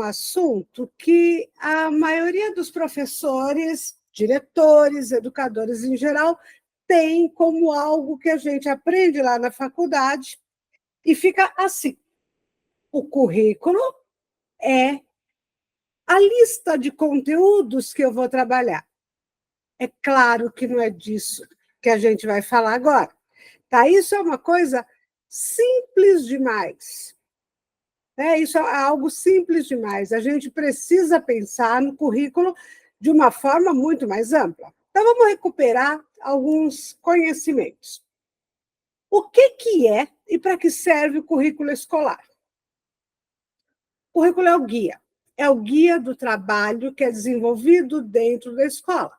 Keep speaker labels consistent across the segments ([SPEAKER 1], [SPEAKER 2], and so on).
[SPEAKER 1] assunto que a maioria dos professores, diretores, educadores em geral, tem como algo que a gente aprende lá na faculdade e fica assim. O currículo é a lista de conteúdos que eu vou trabalhar. É claro que não é disso que a gente vai falar agora. Tá? Isso é uma coisa simples demais. Isso é algo simples demais. A gente precisa pensar no currículo de uma forma muito mais ampla. Então, vamos recuperar alguns conhecimentos. O que é e para que serve o currículo escolar? O currículo é o guia do trabalho que é desenvolvido dentro da escola.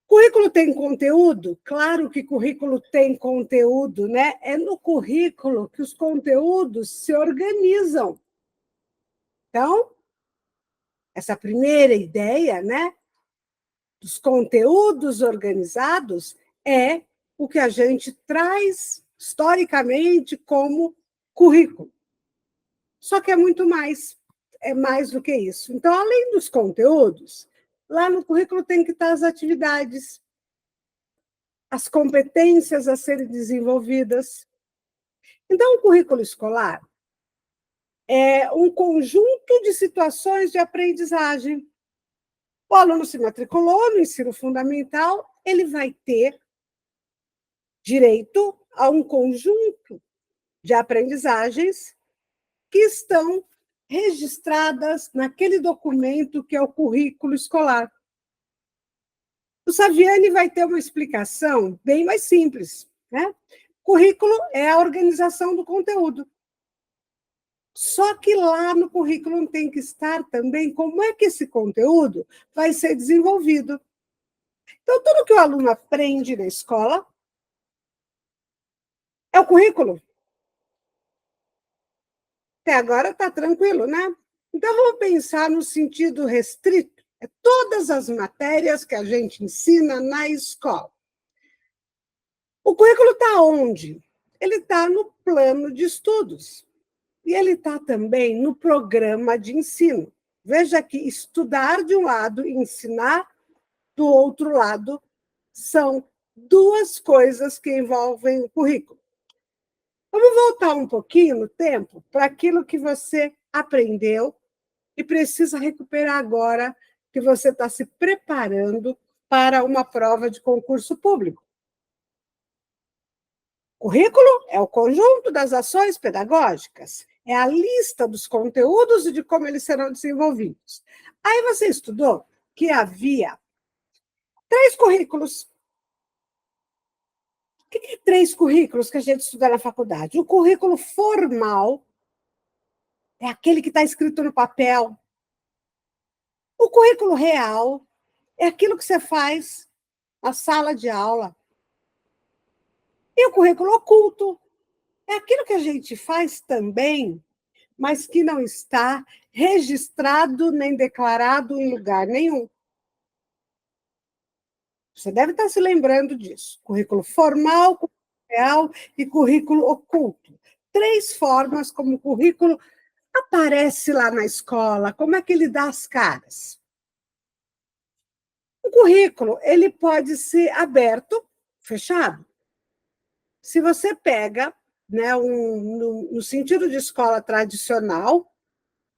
[SPEAKER 1] Currículo tem conteúdo? Claro que currículo tem conteúdo, né? É no currículo que os conteúdos se organizam. Então, essa primeira ideia, né, dos conteúdos organizados é o que a gente traz historicamente como currículo. Só que é mais do que isso. Então, além dos conteúdos, lá no currículo tem que estar as atividades, as competências a serem desenvolvidas. Então, o currículo escolar é um conjunto de situações de aprendizagem. O aluno se matriculou no ensino fundamental, ele vai ter direito a um conjunto de aprendizagens que estão registradas naquele documento que é o currículo escolar. O Saviani vai ter uma explicação bem mais simples, né? Currículo é a organização do conteúdo. Só que lá no currículo tem que estar também como é que esse conteúdo vai ser desenvolvido. Então, tudo que o aluno aprende na escola é o currículo. Até agora está tranquilo, né? Então, vamos pensar no sentido restrito. É todas as matérias que a gente ensina na escola. O currículo está onde? Ele está no plano de estudos. E ele está também no programa de ensino. Veja que estudar de um lado e ensinar do outro lado são duas coisas que envolvem o currículo. Vamos voltar um pouquinho no tempo para aquilo que você aprendeu e precisa recuperar agora que você está se preparando para uma prova de concurso público. Currículo é o conjunto das ações pedagógicas, é a lista dos conteúdos e de como eles serão desenvolvidos. Aí você estudou que havia 3 currículos. O que é 3 currículos que a gente estuda na faculdade? O currículo formal é aquele que está escrito no papel. O currículo real é aquilo que você faz na sala de aula. E o currículo oculto é aquilo que a gente faz também, mas que não está registrado nem declarado em lugar nenhum. Você deve estar se lembrando disso. Currículo formal, currículo real e currículo oculto. 3 formas como o currículo aparece lá na escola, como é que ele dá as caras. O currículo ele pode ser aberto, fechado. Se você pega, né, no sentido de escola tradicional,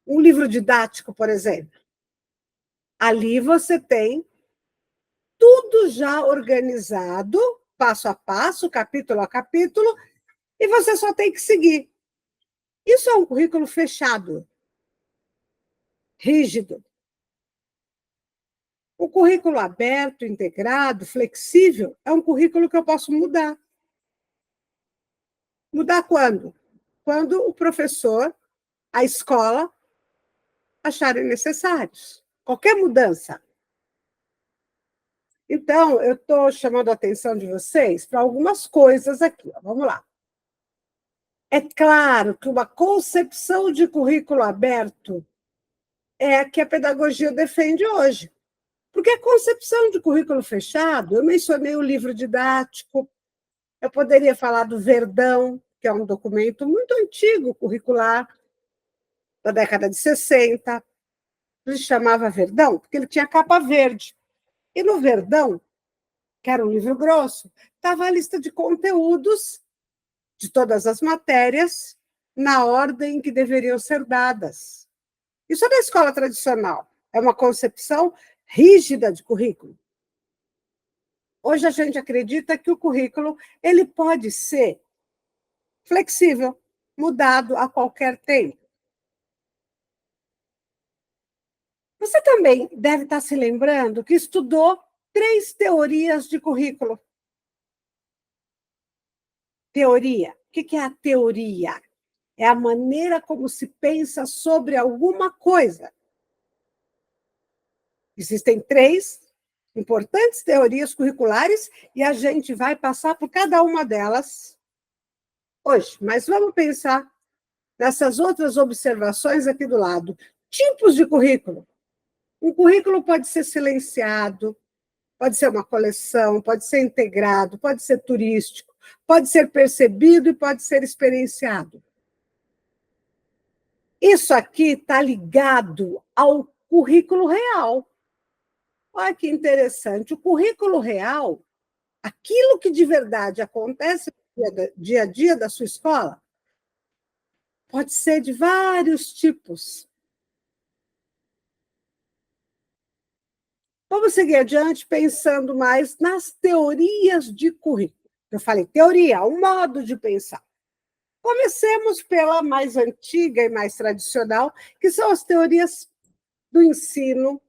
[SPEAKER 1] um livro didático, por exemplo, ali você tem tudo já organizado, passo a passo, capítulo a capítulo, e você só tem que seguir. Isso é um currículo fechado, rígido. O currículo aberto, integrado, flexível, é um currículo que eu posso mudar. Mudar quando? Quando o professor, a escola, acharem necessários. Qualquer mudança. Então, eu estou chamando a atenção de vocês para algumas coisas aqui. Vamos lá. É claro que uma concepção de currículo aberto é a que a pedagogia defende hoje. Porque a concepção de currículo fechado, eu mencionei o livro didático, eu poderia falar do Verdão, que é um documento muito antigo, curricular. da década de 60. Ele chamava Verdão, porque ele tinha capa verde. E no Verdão, que era um livro grosso, estava a lista de conteúdos de todas as matérias na ordem que deveriam ser dadas. Isso é da escola tradicional. É uma concepção rígida de currículo. Hoje a gente acredita que o currículo ele pode ser flexível, mudado a qualquer tempo. Você também deve estar se lembrando que estudou 3 teorias de currículo. Teoria. O que é a teoria? É a maneira como se pensa sobre alguma coisa. Existem 3 importantes teorias curriculares e a gente vai passar por cada uma delas hoje. Mas vamos pensar nessas outras observações aqui do lado. Tipos de currículo. Um currículo pode ser silenciado, pode ser uma coleção, pode ser integrado, pode ser turístico, pode ser percebido e pode ser experienciado. Isso aqui está ligado ao currículo real. Olha que interessante. O currículo real, aquilo que de verdade acontece no dia a dia da sua escola, pode ser de vários tipos. Vamos seguir adiante pensando mais nas teorias de currículo. Eu falei teoria, um modo de pensar. Comecemos pela mais antiga e mais tradicional, que são as teorias do ensino,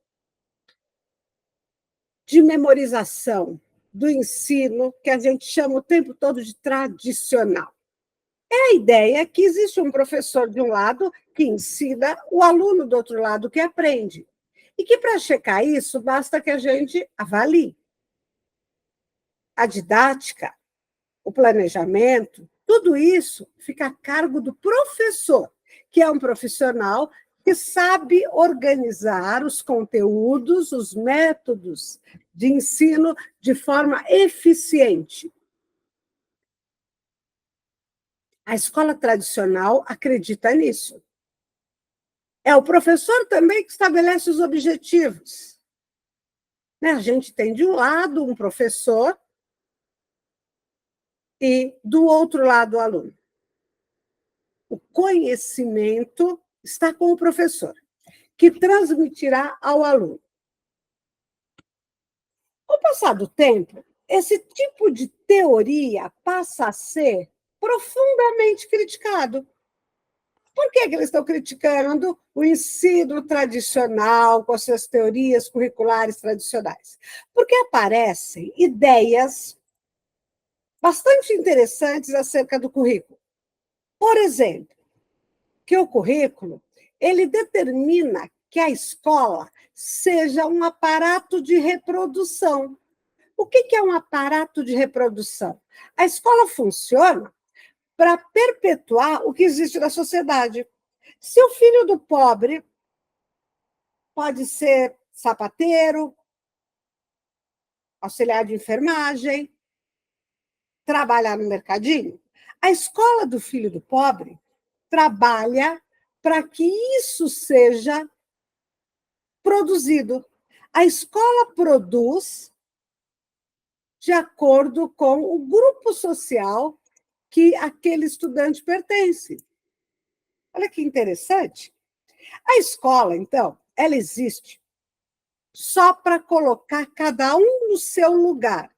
[SPEAKER 1] de memorização, do ensino, que a gente chama o tempo todo de tradicional. É a ideia que existe um professor de um lado que ensina, o aluno do outro lado que aprende. E que, para checar isso, basta que a gente avalie. A didática, o planejamento, tudo isso fica a cargo do professor, que é um profissional que sabe organizar os conteúdos, os métodos de ensino de forma eficiente. A escola tradicional acredita nisso. É o professor também que estabelece os objetivos. A gente tem de um lado um professor e do outro lado o aluno. O conhecimento está com o professor, que transmitirá ao aluno. Com o passar do tempo, esse tipo de teoria passa a ser profundamente criticado. Por que eles estão criticando o ensino tradicional com as suas teorias curriculares tradicionais? Porque aparecem ideias bastante interessantes acerca do currículo. Por exemplo, que o currículo ele determina que a escola seja um aparato de reprodução. O que é um aparato de reprodução? A escola funciona para perpetuar o que existe na sociedade. Se o filho do pobre pode ser sapateiro, auxiliar de enfermagem, trabalhar no mercadinho, a escola do filho do pobre trabalha para que isso seja produzido. A escola produz de acordo com o grupo social que aquele estudante pertence. Olha que interessante. A escola, então, ela existe só para colocar cada um no seu lugar.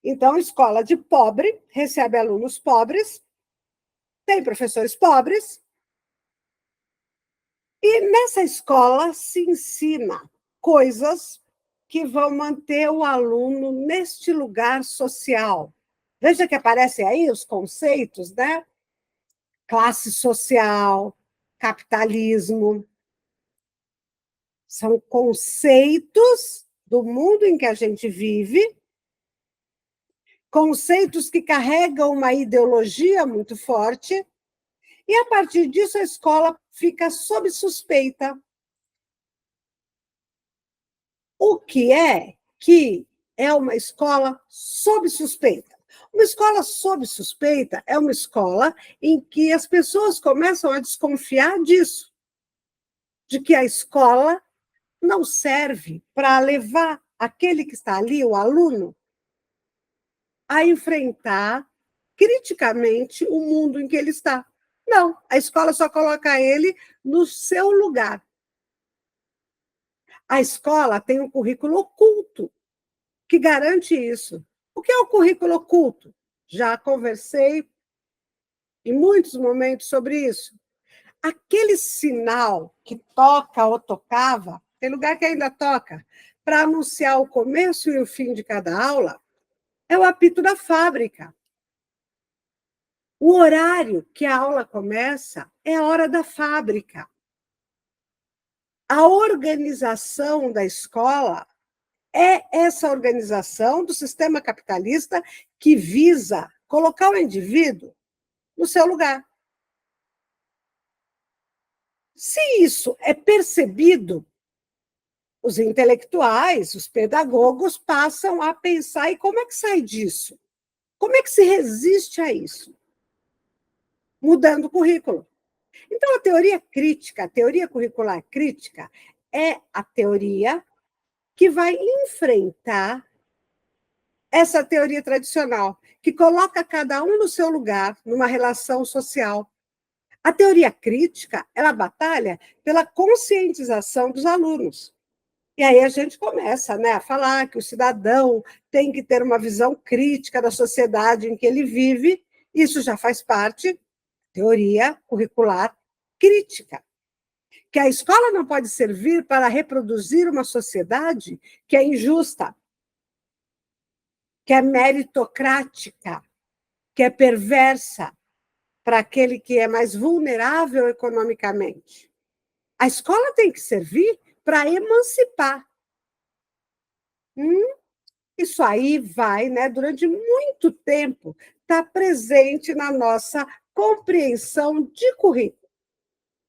[SPEAKER 1] Então, a escola de pobre recebe alunos pobres, tem professores pobres, e nessa escola se ensina coisas que vão manter o aluno neste lugar social. Veja que aparecem aí os conceitos, né? Classe social, capitalismo. São conceitos do mundo em que a gente vive, conceitos que carregam uma ideologia muito forte, e a partir disso a escola fica sob suspeita. O que é uma escola sob suspeita? Uma escola sob suspeita é uma escola em que as pessoas começam a desconfiar disso, de que a escola não serve para levar aquele que está ali, o aluno, a enfrentar criticamente o mundo em que ele está. Não, a escola só coloca ele no seu lugar. A escola tem um currículo oculto que garante isso. O que é o currículo oculto? Já conversei em muitos momentos sobre isso. Aquele sinal que toca ou tocava, tem lugar que ainda toca, para anunciar o começo e o fim de cada aula, é o apito da fábrica. O horário que a aula começa é a hora da fábrica. A organização da escola é essa organização do sistema capitalista que visa colocar o indivíduo no seu lugar. Se isso é percebido, os intelectuais, os pedagogos passam a pensar: e como é que sai disso? Como é que se resiste a isso? Mudando o currículo. Então, a teoria crítica, a teoria curricular crítica, é a teoria que vai enfrentar essa teoria tradicional, que coloca cada um no seu lugar, numa relação social. A teoria crítica, ela batalha pela conscientização dos alunos. E aí a gente começa, né, a falar que o cidadão tem que ter uma visão crítica da sociedade em que ele vive. Isso já faz parte da teoria curricular crítica. Que a escola não pode servir para reproduzir uma sociedade que é injusta, que é meritocrática, que é perversa para aquele que é mais vulnerável economicamente. A escola tem que servir para emancipar. Isso aí vai, né, durante muito tempo, estar presente na nossa compreensão de currículo.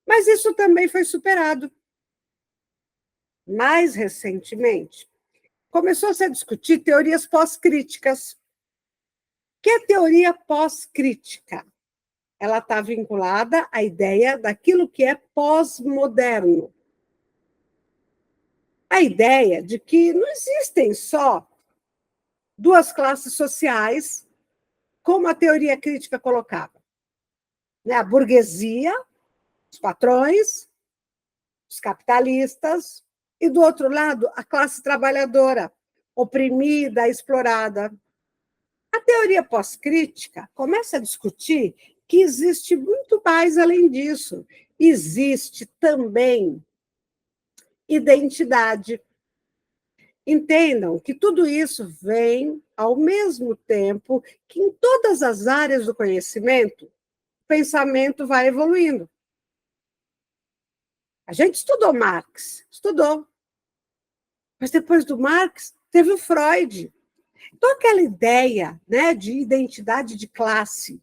[SPEAKER 1] Mas isso também foi superado. Mais recentemente, começou-se a discutir teorias pós-críticas. O que é teoria pós-crítica? Ela está vinculada à ideia daquilo que é pós-moderno. A ideia de que não existem só duas classes sociais, como a teoria crítica colocava. A burguesia, os patrões, os capitalistas, e, do outro lado, a classe trabalhadora, oprimida, explorada. A teoria pós-crítica começa a discutir que existe muito mais além disso. Existe também identidade. Entendam que tudo isso vem ao mesmo tempo que, em todas as áreas do conhecimento, o pensamento vai evoluindo. A gente estudou Marx, estudou. Mas depois do Marx, teve o Freud. Então, aquela ideia, né, de identidade de classe.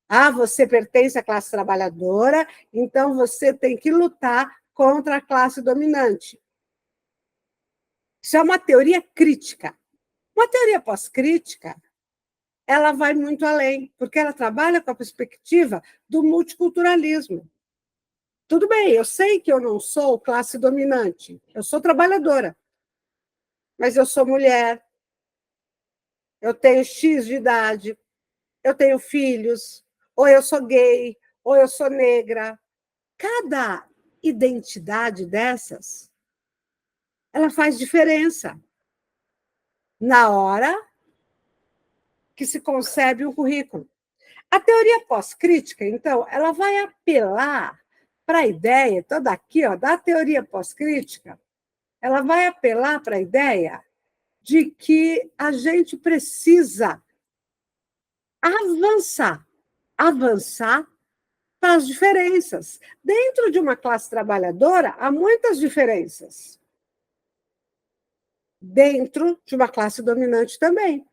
[SPEAKER 1] Ah, você pertence à classe trabalhadora, então você tem que lutar contra a classe dominante. Isso é uma teoria crítica. Uma teoria pós-crítica, ela vai muito além, porque ela trabalha com a perspectiva do multiculturalismo. Tudo bem, eu sei que eu não sou classe dominante, eu sou trabalhadora, mas eu sou mulher, eu tenho X de idade, eu tenho filhos, ou eu sou gay, ou eu sou negra. Cada identidade dessas, ela faz diferença na hora que se concebe um currículo. A teoria pós-crítica, então, ela vai apelar para a ideia, toda aqui, ó, da teoria pós-crítica, ela vai apelar para a ideia de que a gente precisa avançar para as diferenças. Dentro de uma classe trabalhadora, há muitas diferenças. Dentro de uma classe dominante também.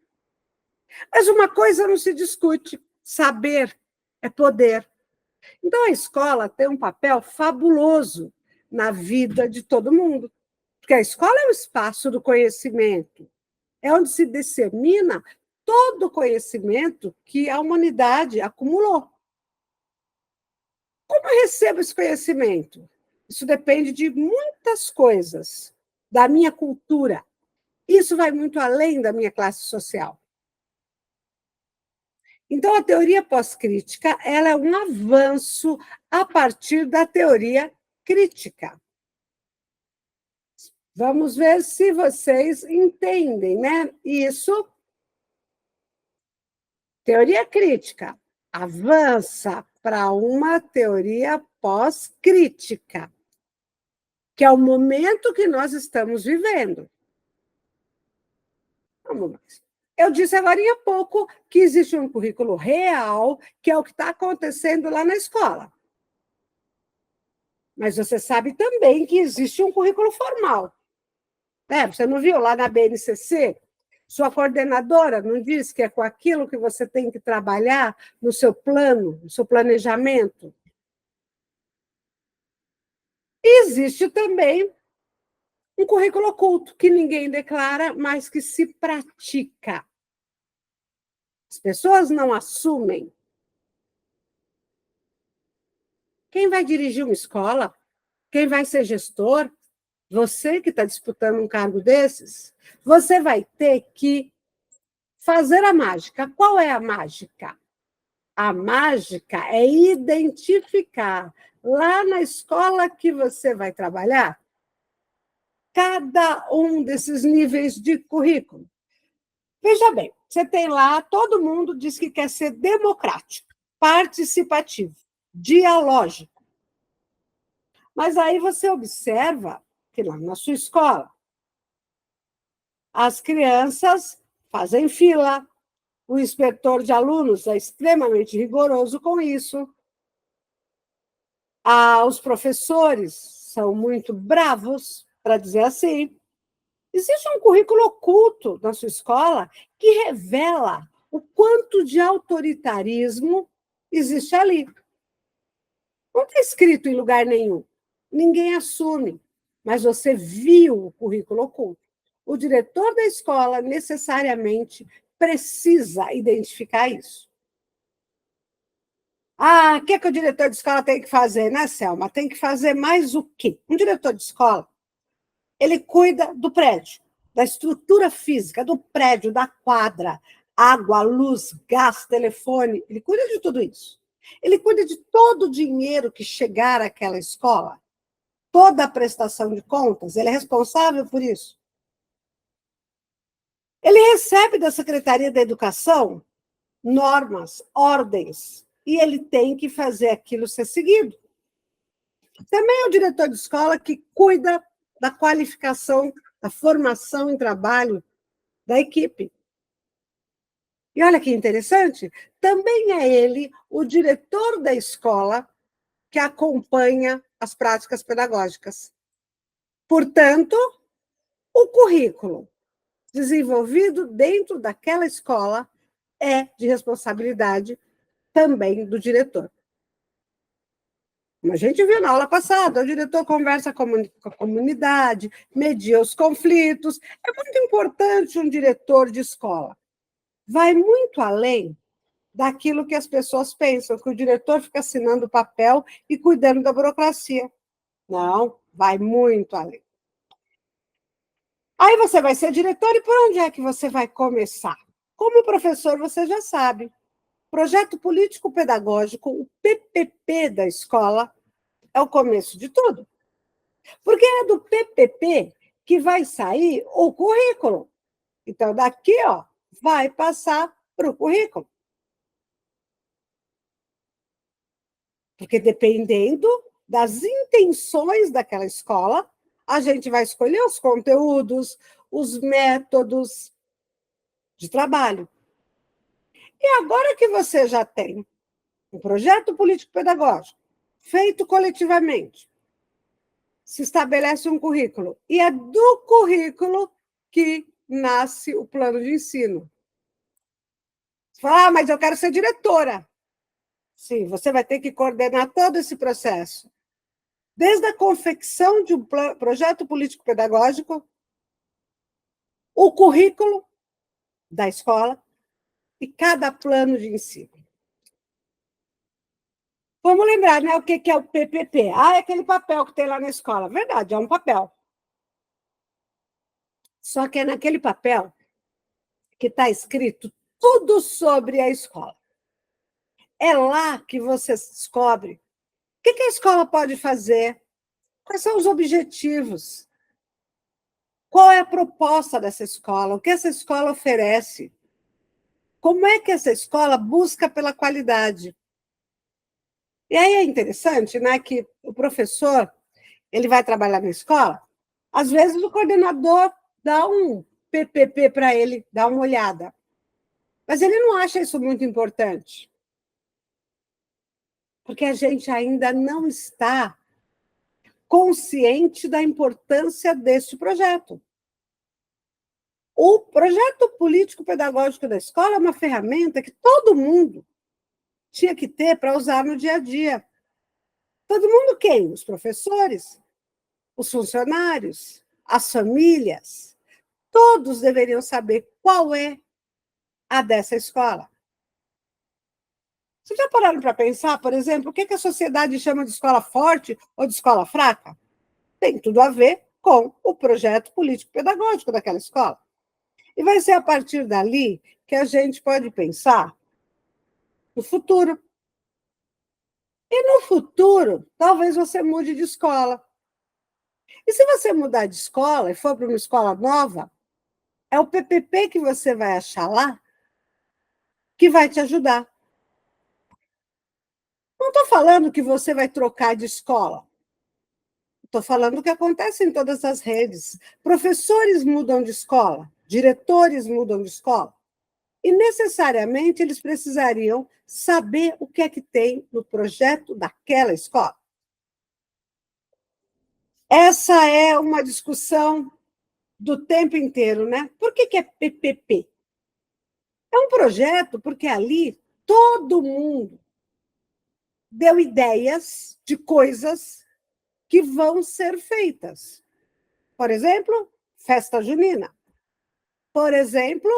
[SPEAKER 1] Mas uma coisa não se discute: saber é poder. Então, a escola tem um papel fabuloso na vida de todo mundo, porque a escola é o espaço do conhecimento, é onde se dissemina todo o conhecimento que a humanidade acumulou. Como eu recebo esse conhecimento? Isso depende de muitas coisas, da minha cultura. Isso vai muito além da minha classe social. Então, a teoria pós-crítica ela é um avanço a partir da teoria crítica. Vamos ver se vocês entendem, né? Isso. Teoria crítica avança para uma teoria pós-crítica, que é o momento que nós estamos vivendo. Vamos mais. Eu disse agora há pouco que existe um currículo real, que é o que está acontecendo lá na escola. Mas você sabe também que existe um currículo formal. Você não viu lá na BNCC? Sua coordenadora não diz que é com aquilo que você tem que trabalhar no seu plano, no seu planejamento? Existe também um currículo oculto, que ninguém declara, mas que se pratica. As pessoas não assumem. Quem vai dirigir uma escola? Quem vai ser gestor? Você que está disputando um cargo desses, você vai ter que fazer a mágica. Qual é a mágica? A mágica é identificar lá na escola que você vai trabalhar cada um desses níveis de currículo. Veja bem, você tem lá, todo mundo diz que quer ser democrático, participativo, dialógico. Mas aí você observa que lá na sua escola, as crianças fazem fila, o inspetor de alunos é extremamente rigoroso com isso, os professores são muito bravos, para dizer assim. Existe um currículo oculto na sua escola que revela o quanto de autoritarismo existe ali. Não está escrito em lugar nenhum. Ninguém assume, mas você viu o currículo oculto. O diretor da escola necessariamente precisa identificar isso. O que o diretor de escola tem que fazer, né, Selma? Tem que fazer mais o quê? Um diretor de escola, ele cuida do prédio, da estrutura física, do prédio, da quadra, água, luz, gás, telefone, ele cuida de tudo isso. Ele cuida de todo o dinheiro que chegar àquela escola, toda a prestação de contas, ele é responsável por isso. Ele recebe da Secretaria da Educação normas, ordens, e ele tem que fazer aquilo ser seguido. Também é o diretor de escola que cuida da qualificação, da formação em trabalho da equipe. E olha que interessante, também é ele o diretor da escola que acompanha as práticas pedagógicas. Portanto, o currículo desenvolvido dentro daquela escola é de responsabilidade também do diretor. Como a gente viu na aula passada, o diretor conversa com a comunidade, media os conflitos. É muito importante um diretor de escola. Vai muito além daquilo que as pessoas pensam, que o diretor fica assinando o papel e cuidando da burocracia. Não, vai muito além. Aí você vai ser diretor e por onde é que você vai começar? Como professor, você já sabe. Projeto político-pedagógico, o PPP da escola, é o começo de tudo. Porque é do PPP que vai sair o currículo. Então, daqui, vai passar para o currículo. Porque dependendo das intenções daquela escola, a gente vai escolher os conteúdos, os métodos de trabalho. E agora que você já tem um projeto político-pedagógico feito coletivamente, se estabelece um currículo, e é do currículo que nasce o plano de ensino. Você fala, mas eu quero ser diretora. Sim, você vai ter que coordenar todo esse processo. Desde a confecção de um projeto político-pedagógico, o currículo da escola, e cada plano de ensino. Vamos lembrar, né, o que é o PPP? É aquele papel que tem lá na escola. Verdade, é um papel. Só que é naquele papel que está escrito tudo sobre a escola. É lá que você descobre o que a escola pode fazer, quais são os objetivos, qual é a proposta dessa escola, o que essa escola oferece, como é que essa escola busca pela qualidade. E aí é interessante, né, que o professor ele vai trabalhar na escola, às vezes o coordenador dá um PPP para ele, dá uma olhada, mas ele não acha isso muito importante, porque a gente ainda não está consciente da importância deste projeto. O projeto político-pedagógico da escola é uma ferramenta que todo mundo tinha que ter para usar no dia a dia. Todo mundo quem? Os professores, os funcionários, as famílias. Todos deveriam saber qual é a dessa escola. Vocês já pararam para pensar, por exemplo, o que a sociedade chama de escola forte ou de escola fraca? Tem tudo a ver com o projeto político-pedagógico daquela escola. E vai ser a partir dali que a gente pode pensar no futuro. E no futuro, talvez você mude de escola. E se você mudar de escola e for para uma escola nova, é o PPP que você vai achar lá que vai te ajudar. Não estou falando que você vai trocar de escola. Estou falando o que acontece em todas as redes. Professores mudam de escola, diretores mudam de escola. E necessariamente eles precisariam saber o que é que tem no projeto daquela escola. Essa é uma discussão do tempo inteiro, né? Por que é PPP? É um projeto porque ali todo mundo deu ideias de coisas que vão ser feitas. Por exemplo, festa junina. Por exemplo,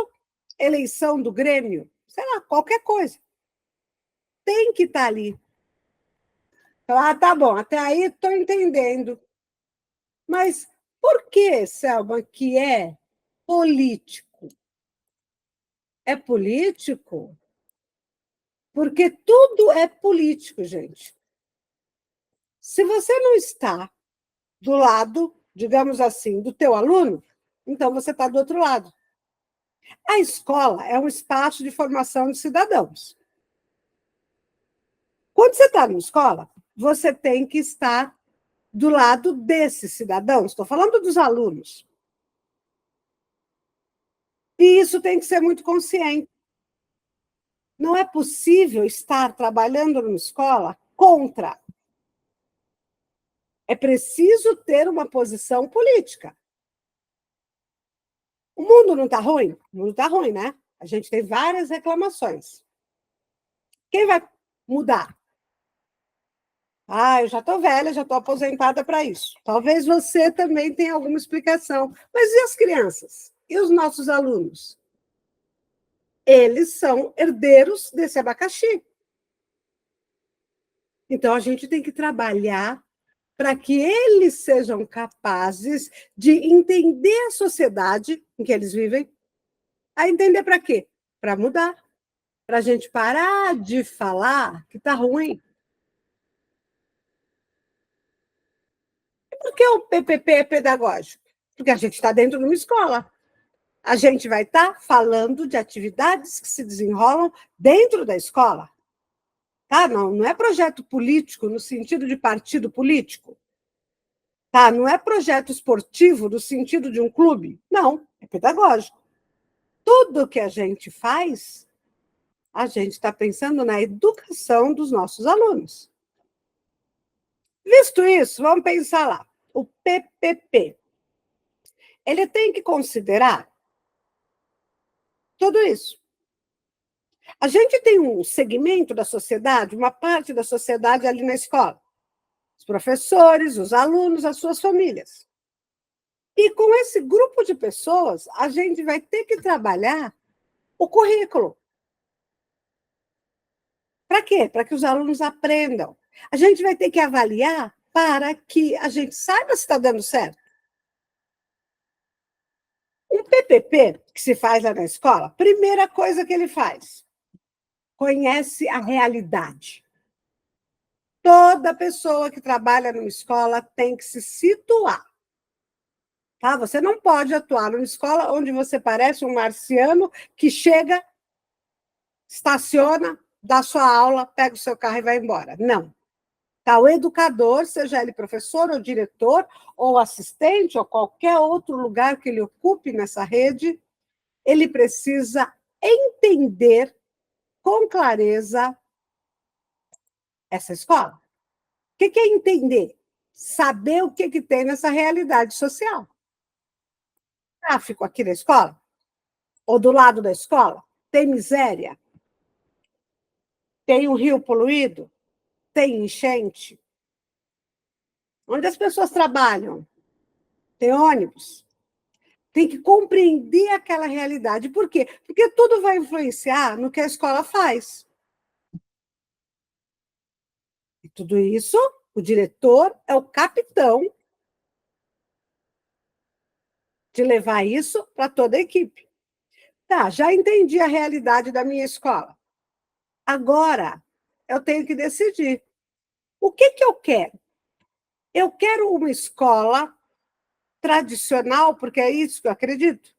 [SPEAKER 1] eleição do Grêmio. Sei lá, qualquer coisa. Tem que estar ali. Tá bom, até aí estou entendendo. Mas por que, Selma, que é político? É político porque tudo é político, gente. Se você não está do lado, digamos assim, do teu aluno, então você está do outro lado. A escola é um espaço de formação de cidadãos. Quando você está na escola, você tem que estar do lado desses cidadãos. Estou falando dos alunos. E isso tem que ser muito consciente. Não é possível estar trabalhando numa escola contra. É preciso ter uma posição política. O mundo não está ruim? O mundo está ruim, né? A gente tem várias reclamações. Quem vai mudar? Eu já estou velha, já estou aposentada para isso. Talvez você também tenha alguma explicação. Mas e as crianças? E os nossos alunos? Eles são herdeiros desse abacaxi. Então, a gente tem que trabalhar para que eles sejam capazes de entender a sociedade em que eles vivem. A entender para quê? Para mudar. Para a gente parar de falar que está ruim. Por que o PPP é pedagógico? Porque a gente está dentro de uma escola. A gente vai estar falando de atividades que se desenrolam dentro da escola. Tá? Não é projeto político no sentido de partido político. Tá? Não é projeto esportivo no sentido de um clube. Não, é pedagógico. Tudo que a gente faz, a gente está pensando na educação dos nossos alunos. Visto isso, vamos pensar lá. O PPP. Ele tem que considerar tudo isso. A gente tem um segmento da sociedade, uma parte da sociedade ali na escola. Os professores, os alunos, as suas famílias. E com esse grupo de pessoas, a gente vai ter que trabalhar o currículo. Para quê? Para que os alunos aprendam. A gente vai ter que avaliar para que a gente saiba se está dando certo. Um PPP que se faz lá na escola, primeira coisa que ele faz, conhece a realidade. Toda pessoa que trabalha numa escola tem que se situar. Tá? Você não pode atuar numa escola onde você parece um marciano que chega, estaciona, dá sua aula, pega o seu carro e vai embora. Não. Tá? O educador, seja ele professor ou diretor, ou assistente, ou qualquer outro lugar que ele ocupe nessa rede, ele precisa entender com clareza essa escola. O que é entender? Saber o que tem nessa realidade social. Tráfico aqui na escola? Ou do lado da escola? Tem miséria? Tem um rio poluído? Tem enchente? Onde as pessoas trabalham? Tem ônibus? Tem que compreender aquela realidade. Por quê? Porque tudo vai influenciar no que a escola faz. E tudo isso, o diretor é o capitão de levar isso para toda a equipe. Tá, já entendi a realidade da minha escola. Agora, eu tenho que decidir. O que eu quero? Eu quero uma escola tradicional, porque é isso que eu acredito.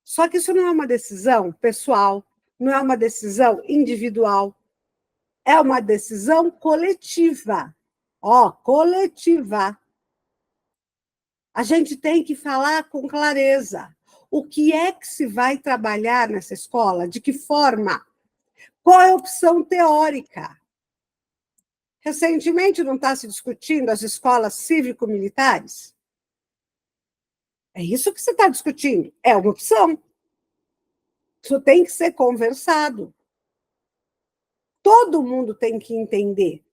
[SPEAKER 1] Só que isso não é uma decisão pessoal, não é uma decisão individual, é uma decisão coletiva. Ó, coletiva. A gente tem que falar com clareza. O que é que se vai trabalhar nessa escola? De que forma? Qual é a opção teórica? Recentemente não está se discutindo as escolas cívico-militares? É isso que você está discutindo. É uma opção. Isso tem que ser conversado. Todo mundo tem que entender.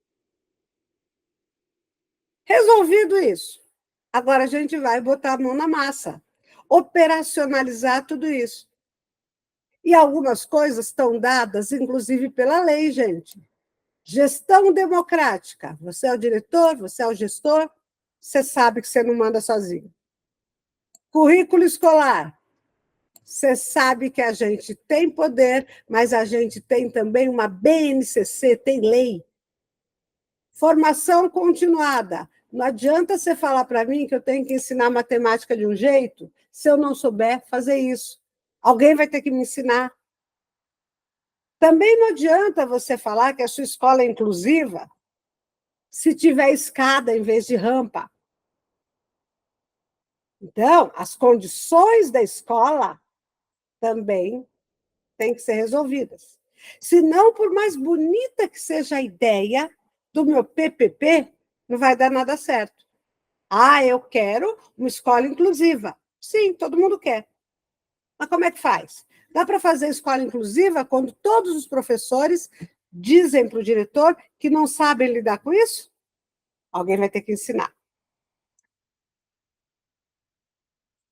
[SPEAKER 1] Resolvido isso. Agora a gente vai botar a mão na massa, operacionalizar tudo isso. E algumas coisas estão dadas, inclusive pela lei, gente. Gestão democrática. Você é o diretor, você é o gestor, você sabe que você não manda sozinho. Currículo escolar. Você sabe que a gente tem poder, mas a gente tem também uma BNCC, tem lei. Formação continuada. Não adianta você falar para mim que eu tenho que ensinar matemática de um jeito se eu não souber fazer isso. Alguém vai ter que me ensinar. Também não adianta você falar que a sua escola é inclusiva se tiver escada em vez de rampa. Então, as condições da escola também têm que ser resolvidas. Senão, por mais bonita que seja a ideia do meu PPP, não vai dar nada certo. Ah, eu quero uma escola inclusiva. Sim, todo mundo quer. Mas como é que faz? Dá para fazer escola inclusiva quando todos os professores dizem para o diretor que não sabem lidar com isso? Alguém vai ter que ensinar.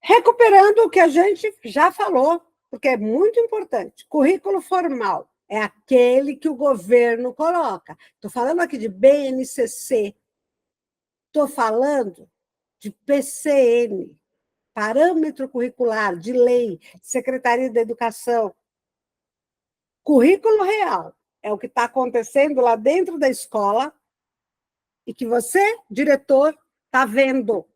[SPEAKER 1] Recuperando o que a gente já falou, porque é muito importante. Currículo formal é aquele que o governo coloca. Estou falando aqui de BNCC, estou falando de PCN, Parâmetro Curricular, de Lei, Secretaria da Educação. Currículo real é o que está acontecendo lá dentro da escola e que você, diretor, está vendo.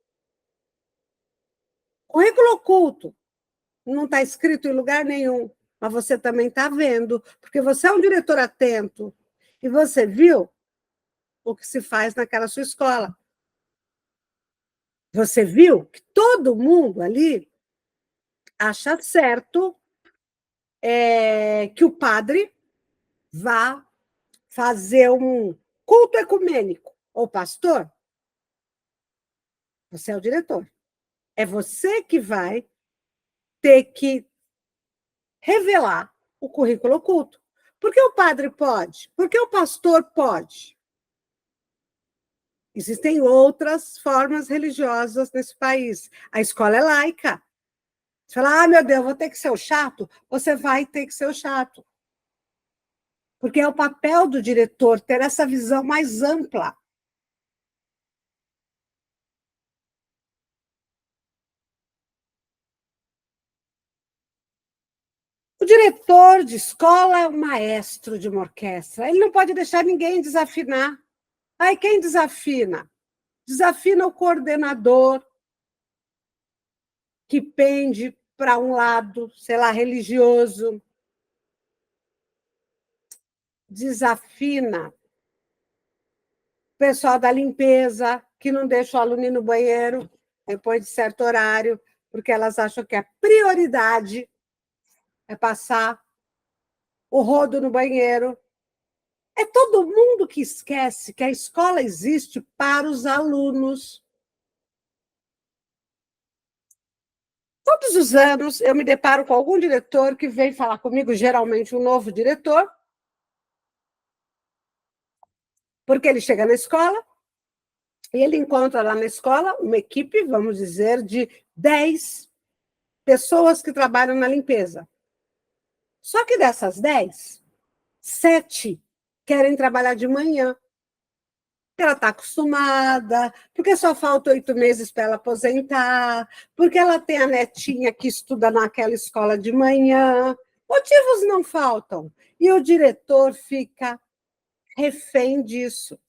[SPEAKER 1] Currículo oculto não está escrito em lugar nenhum, mas você também está vendo, porque você é um diretor atento e você viu o que se faz naquela sua escola. Você viu que todo mundo ali acha certo que o padre vá fazer um culto ecumênico. Ou pastor, você é o diretor. É você que vai ter que revelar o currículo oculto. Por que o padre pode? Por que o pastor pode? Existem outras formas religiosas nesse país. A escola é laica. Você fala, meu Deus, vou ter que ser o chato? Você vai ter que ser o chato. porque é o papel do diretor ter essa visão mais ampla. O diretor de escola é o maestro de uma orquestra. Ele não pode deixar ninguém desafinar. Aí quem desafina? Desafina o coordenador, que pende para um lado, sei lá, religioso. Desafina o pessoal da limpeza, que não deixa o aluno ir no banheiro depois de certo horário, porque elas acham que a prioridade é passar o rodo no banheiro. É todo mundo que esquece que a escola existe para os alunos. Todos os anos eu me deparo com algum diretor que vem falar comigo, geralmente um novo diretor, porque ele chega na escola e ele encontra lá na escola uma equipe, vamos dizer, de 10 pessoas que trabalham na limpeza. Só que dessas 10, 7 querem trabalhar de manhã. Ela está acostumada, porque só falta 8 meses para ela aposentar, porque ela tem a netinha que estuda naquela escola de manhã. Motivos não faltam. E o diretor fica refém disso.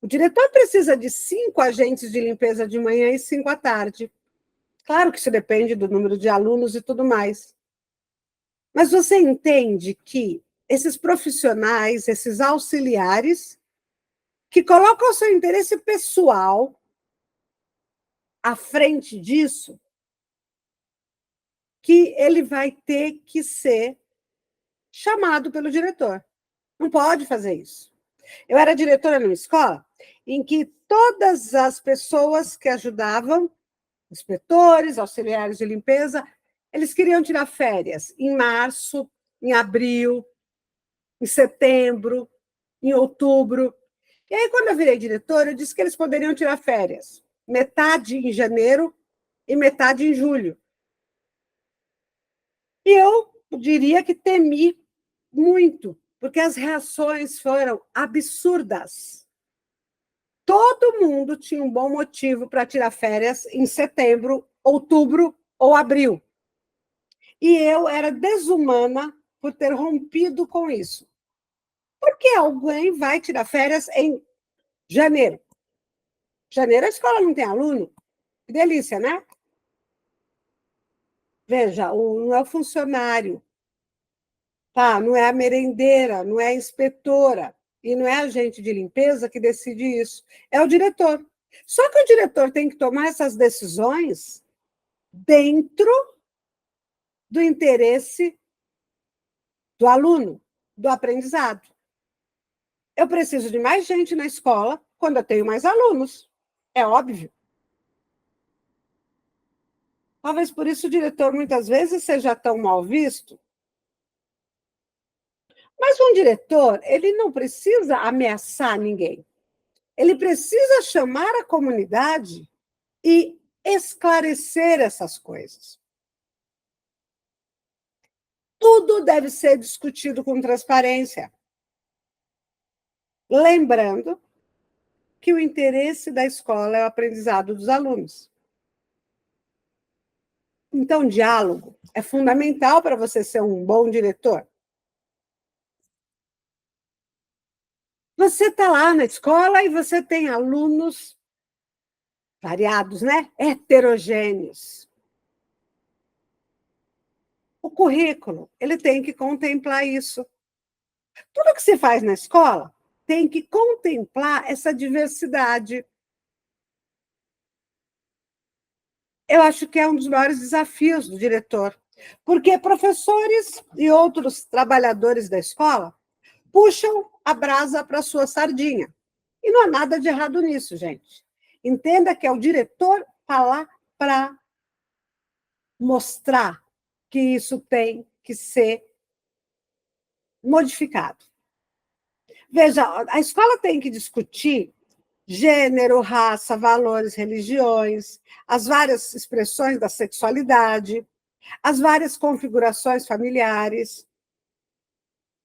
[SPEAKER 1] O diretor precisa de 5 agentes de limpeza de manhã e 5 à tarde. Claro que isso depende do número de alunos e tudo mais. Mas você entende que esses profissionais, esses auxiliares, que colocam o seu interesse pessoal à frente disso, que ele vai ter que ser chamado pelo diretor. Não pode fazer isso. Eu era diretora numa escola em que todas as pessoas que ajudavam, inspetores, auxiliares de limpeza, eles queriam tirar férias em março, em abril, em setembro, em outubro. E aí, quando eu virei diretora, eu disse que eles poderiam tirar férias, metade em janeiro e metade em julho. E eu diria que temi muito, porque as reações foram absurdas. Todo mundo tinha um bom motivo para tirar férias em setembro, outubro ou abril. E eu era desumana por ter rompido com isso. Porque alguém vai tirar férias em janeiro. Janeiro a escola não tem aluno. Que delícia, né? Veja, não é o funcionário, tá? Não é a merendeira, não é a inspetora e não é a agente de limpeza que decide isso. É o diretor. Só que o diretor tem que tomar essas decisões dentro do interesse do aluno, do aprendizado. Eu preciso de mais gente na escola quando eu tenho mais alunos. É óbvio. Talvez por isso o diretor muitas vezes seja tão mal visto. Mas um diretor, ele não precisa ameaçar ninguém. Ele precisa chamar a comunidade e esclarecer essas coisas. Tudo deve ser discutido com transparência. Lembrando que o interesse da escola é o aprendizado dos alunos. Então, diálogo é fundamental para você ser um bom diretor. Você está lá na escola e você tem alunos variados, né? Heterogêneos. O currículo, ele tem que contemplar isso. Tudo que se faz na escola tem que contemplar essa diversidade. Eu acho que é um dos maiores desafios do diretor, porque professores e outros trabalhadores da escola puxam a brasa para a sua sardinha. E não há nada de errado nisso, gente. Entenda que é o diretor falar para mostrar que isso tem que ser modificado. Veja, a escola tem que discutir gênero, raça, valores, religiões, as várias expressões da sexualidade, as várias configurações familiares.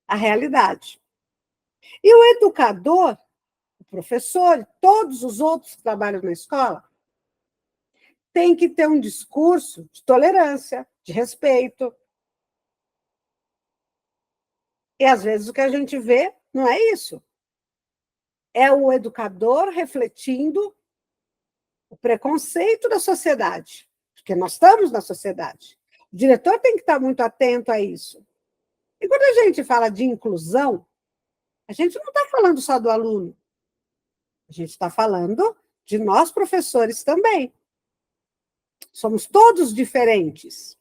[SPEAKER 1] a realidade. E o educador, o professor, e todos os outros que trabalham na escola, tem que ter um discurso de tolerância, de respeito. E, às vezes, o que a gente vê não é isso. É o educador refletindo o preconceito da sociedade, porque nós estamos na sociedade. O diretor tem que estar muito atento a isso. E quando a gente fala de inclusão, a gente não está falando só do aluno, a gente está falando de nós, professores, também. Somos todos diferentes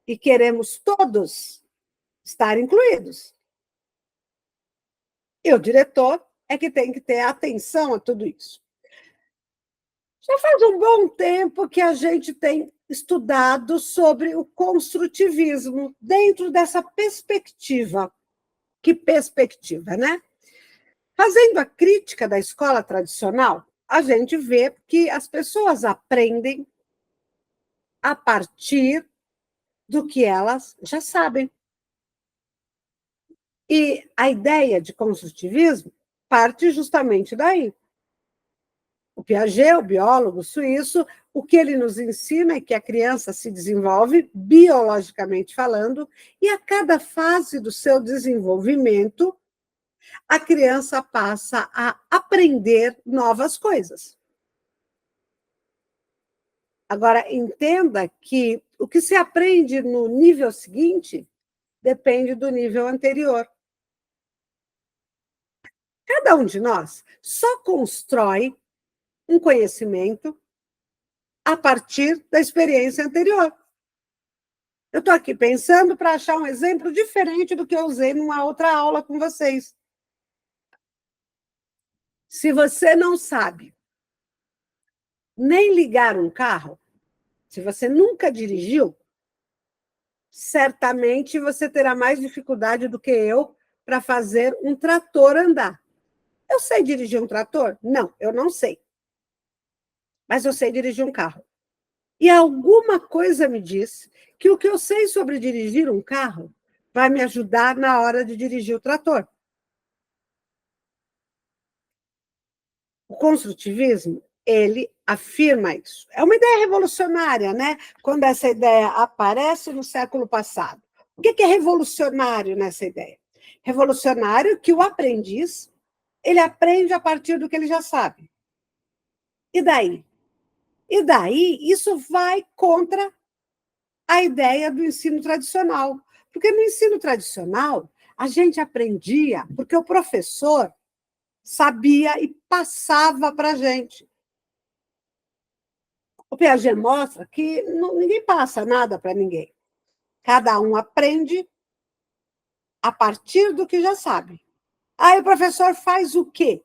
[SPEAKER 1] e queremos todos estar incluídos. E o diretor é que tem que ter atenção a tudo isso. Já faz um bom tempo que a gente tem estudado sobre o construtivismo dentro dessa perspectiva. Que perspectiva, né? Fazendo a crítica da escola tradicional, a gente vê que as pessoas aprendem a partir do que elas já sabem. E a ideia de construtivismo parte justamente daí. O Piaget, o biólogo suíço, o que ele nos ensina é que a criança se desenvolve biologicamente falando, e a cada fase do seu desenvolvimento, a criança passa a aprender novas coisas. Agora, entenda que o que se aprende no nível seguinte depende do nível anterior. Cada um de nós só constrói um conhecimento a partir da experiência anterior. Eu estou aqui pensando para achar um exemplo diferente do que eu usei numa outra aula com vocês. Se você não sabe nem ligar um carro, se você nunca dirigiu, certamente você terá mais dificuldade do que eu para fazer um trator andar. Eu sei dirigir um trator? Não, eu não sei. Mas eu sei dirigir um carro. E alguma coisa me diz que o que eu sei sobre dirigir um carro vai me ajudar na hora de dirigir o trator. O construtivismo, ele afirma isso. É uma ideia revolucionária, né? Quando essa ideia aparece no século passado. O que é revolucionário nessa ideia? Revolucionário que o aprendiz, ele aprende a partir do que ele já sabe. E daí? E daí, isso vai contra a ideia do ensino tradicional. Porque no ensino tradicional, a gente aprendia porque o professor sabia e passava para a gente. O Piaget mostra que ninguém passa nada para ninguém. Cada um aprende a partir do que já sabe. Aí o professor faz o quê?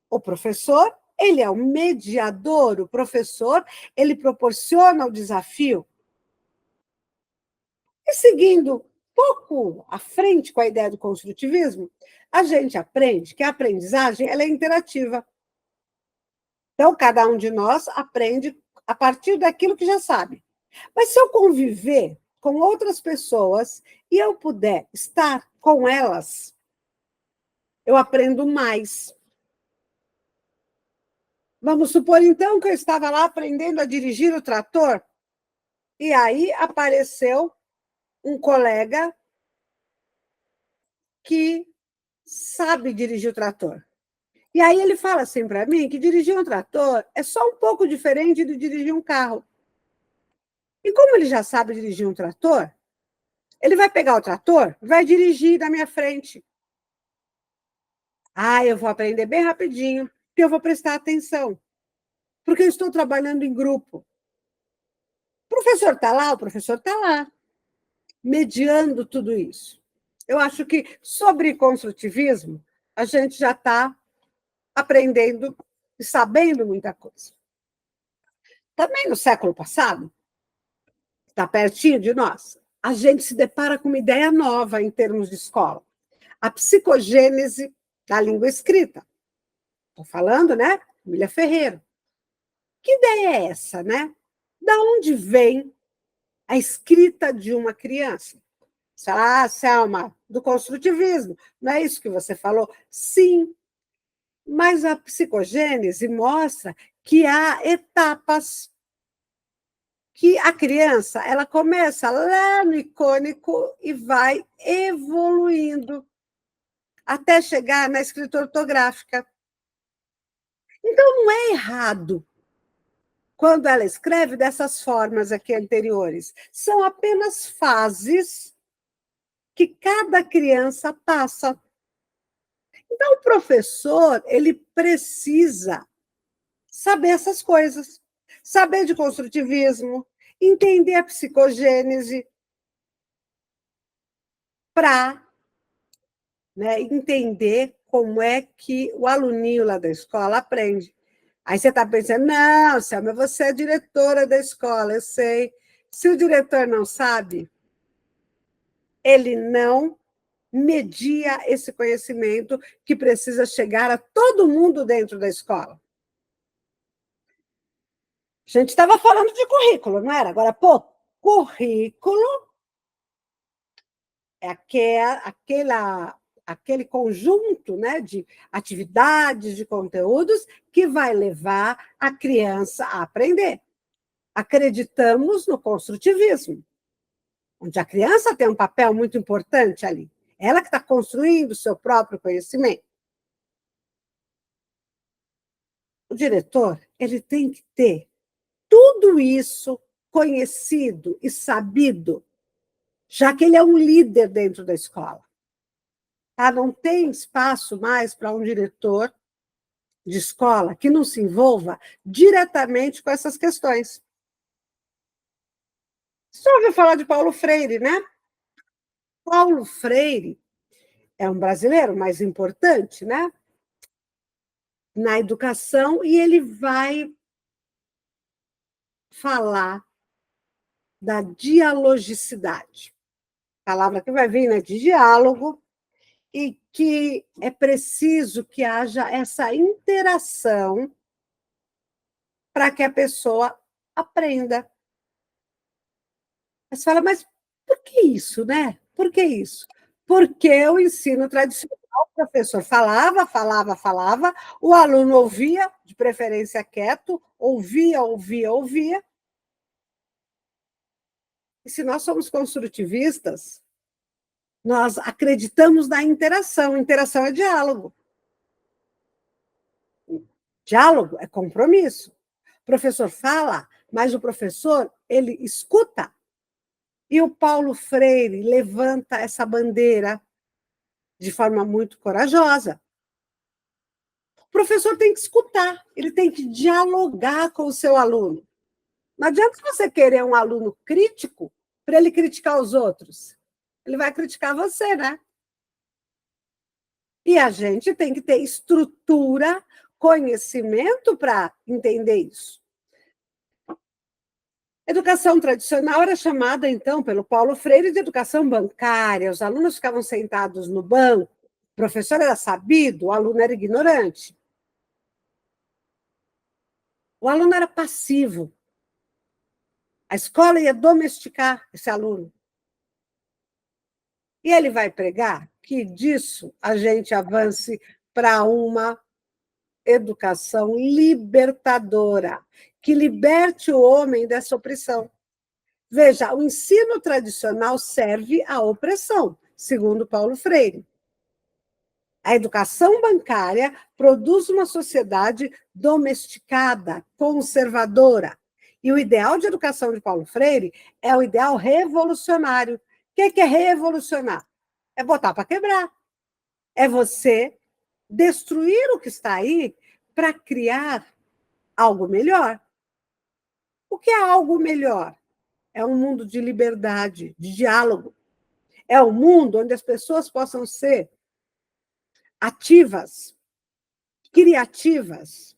[SPEAKER 1] O professor, ele é o mediador, o professor, ele proporciona o desafio. E seguindo pouco à frente com a ideia do construtivismo, a gente aprende que a aprendizagem ela é interativa. Então, cada um de nós aprende a partir daquilo que já sabe. Mas se eu conviver com outras pessoas e eu puder estar com elas, eu aprendo mais. Vamos supor, então, que eu estava lá aprendendo a dirigir o trator, e aí apareceu um colega que sabe dirigir o trator. E aí ele fala assim para mim que dirigir um trator é só um pouco diferente de dirigir um carro. E como ele já sabe dirigir um trator, ele vai pegar o trator, vai dirigir na minha frente. Ah, eu vou aprender bem rapidinho, porque eu vou prestar atenção. Porque eu estou trabalhando em grupo. O professor está lá, o professor está lá, mediando tudo isso. Eu acho que sobre construtivismo, a gente já está aprendendo e sabendo muita coisa. Também no século passado, está pertinho de nós, a gente se depara com uma ideia nova em termos de escola. A psicogênese da língua escrita. Estou falando, né? Emília Ferreira. Que ideia é essa, né? Da onde vem a escrita de uma criança? Ah, Selma, do construtivismo, não é isso que você falou? Sim, mas a psicogênese mostra que há etapas, que a criança ela começa lá no icônico e vai evoluindo até chegar na escrita ortográfica. Então, não é errado quando ela escreve dessas formas aqui anteriores. São apenas fases que cada criança passa. Então, o professor, ele precisa saber essas coisas, saber de construtivismo, entender a psicogênese para, né, entender como é que o aluninho lá da escola aprende. Aí você está pensando, não, Selma, você é diretora da escola, eu sei. Se o diretor não sabe, ele não media esse conhecimento que precisa chegar a todo mundo dentro da escola. A gente estava falando de currículo, não era? Agora, pô, currículo é aquele conjunto, né, de atividades, de conteúdos que vai levar a criança a aprender. Acreditamos no construtivismo, onde a criança tem um papel muito importante ali. Ela que está construindo o seu próprio conhecimento. O diretor, ele tem que ter tudo isso conhecido e sabido, já que ele é um líder dentro da escola. Tá? Não tem espaço mais para um diretor de escola que não se envolva diretamente com essas questões. Você ouviu falar de Paulo Freire, né? Paulo Freire é um brasileiro mais importante, né? Na educação, e ele vai falar da dialogicidade. Palavra que vai vir, né, de diálogo, e que é preciso que haja essa interação para que a pessoa aprenda. Você fala, mas por que isso, né? Por que isso? Porque o ensino tradicional, o professor falava, o aluno ouvia, de preferência quieto, ouvia. E se nós somos construtivistas, nós acreditamos na interação. Interação é diálogo. Diálogo é compromisso. O professor fala, mas o professor, ele escuta. E o Paulo Freire levanta essa bandeira de forma muito corajosa. O professor tem que escutar, ele tem que dialogar com o seu aluno. Não adianta você querer um aluno crítico para ele criticar os outros. Ele vai criticar você, né? E a gente tem que ter estrutura, conhecimento para entender isso. Educação tradicional era chamada, então, pelo Paulo Freire de educação bancária. Os alunos ficavam sentados no banco, o professor era sabido, o aluno era ignorante. O aluno era passivo. A escola ia domesticar esse aluno. E ele vai pregar que disso a gente avance para uma educação libertadora, que liberte o homem dessa opressão. Veja, o ensino tradicional serve à opressão, segundo Paulo Freire. A educação bancária produz uma sociedade domesticada, conservadora. E o ideal de educação de Paulo Freire é o ideal revolucionário. O que é revolucionar? É botar para quebrar. É você destruir o que está aí para criar algo melhor. O que é algo melhor? É um mundo de liberdade, de diálogo. É um mundo onde as pessoas possam ser ativas, criativas.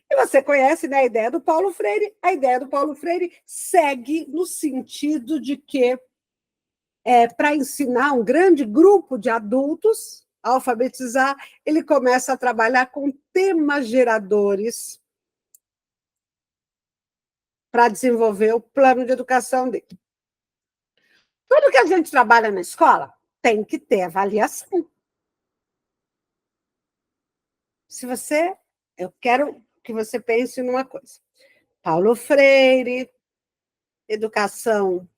[SPEAKER 1] E você conhece, né, a ideia do Paulo Freire. A ideia do Paulo Freire segue no sentido de que, para ensinar um grande grupo de adultos a alfabetizar, ele começa a trabalhar com temas geradores para desenvolver o plano de educação dele. Tudo que a gente trabalha na escola tem que ter avaliação. Eu quero que você pense numa coisa. Paulo Freire, educação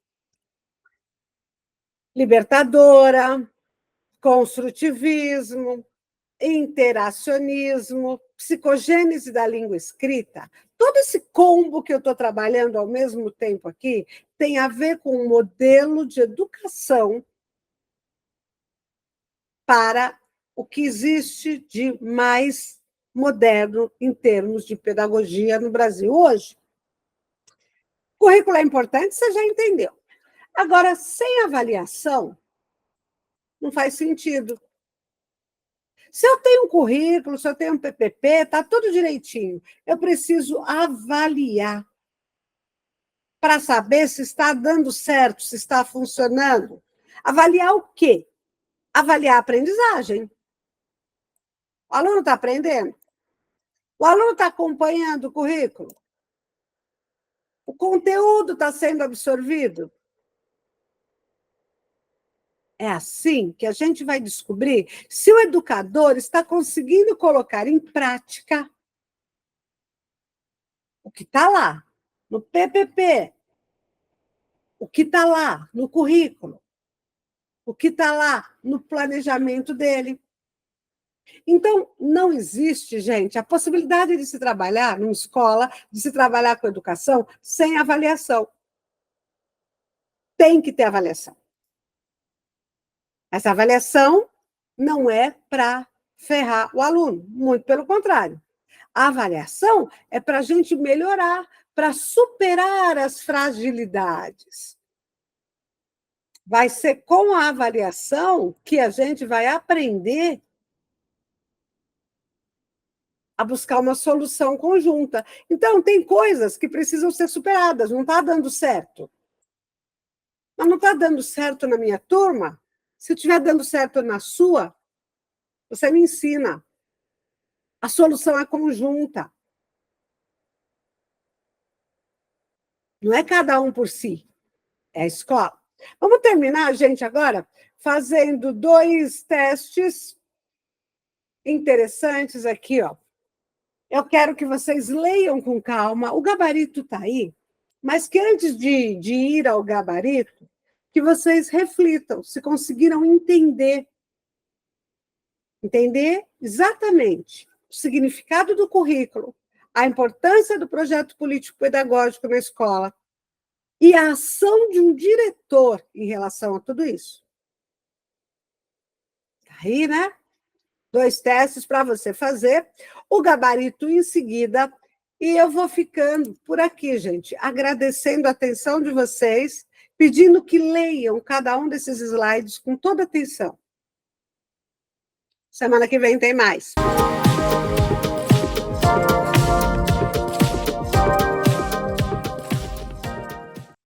[SPEAKER 1] libertadora, construtivismo, interacionismo, psicogênese da língua escrita, todo esse combo que eu estou trabalhando ao mesmo tempo aqui tem a ver com um modelo de educação para o que existe de mais moderno em termos de pedagogia no Brasil hoje. O currículo é importante, você já entendeu. Agora, sem avaliação, não faz sentido. Se eu tenho um currículo, se eu tenho um PPP, está tudo direitinho. Eu preciso avaliar para saber se está dando certo, se está funcionando. Avaliar o quê? Avaliar a aprendizagem. O aluno está aprendendo? O aluno está acompanhando o currículo? O conteúdo está sendo absorvido? É assim que a gente vai descobrir se o educador está conseguindo colocar em prática o que está lá no PPP, o que está lá no currículo, o que está lá no planejamento dele. Então, não existe, gente, a possibilidade de se trabalhar numa escola, de se trabalhar com educação, sem avaliação. Tem que ter avaliação. Essa avaliação não é para ferrar o aluno, muito pelo contrário. A avaliação é para a gente melhorar, para superar as fragilidades. Vai ser com a avaliação que a gente vai aprender a buscar uma solução conjunta. Então, tem coisas que precisam ser superadas, não está dando certo. Mas não está dando certo na minha turma? Se estiver dando certo na sua, você me ensina. A solução é conjunta. Não é cada um por si, é a escola. Vamos terminar, gente, agora fazendo 2 testes interessantes aqui, ó. Eu quero que vocês leiam com calma. O gabarito está aí, mas que antes de ir ao gabarito, que vocês reflitam se conseguiram entender exatamente o significado do currículo, a importância do projeto político-pedagógico na escola e a ação de um diretor em relação a tudo isso. Aí, né? 2 testes para você fazer, o gabarito em seguida, e eu vou ficando por aqui, gente, agradecendo a atenção de vocês, pedindo que leiam cada um desses slides com toda atenção. Semana que vem tem mais.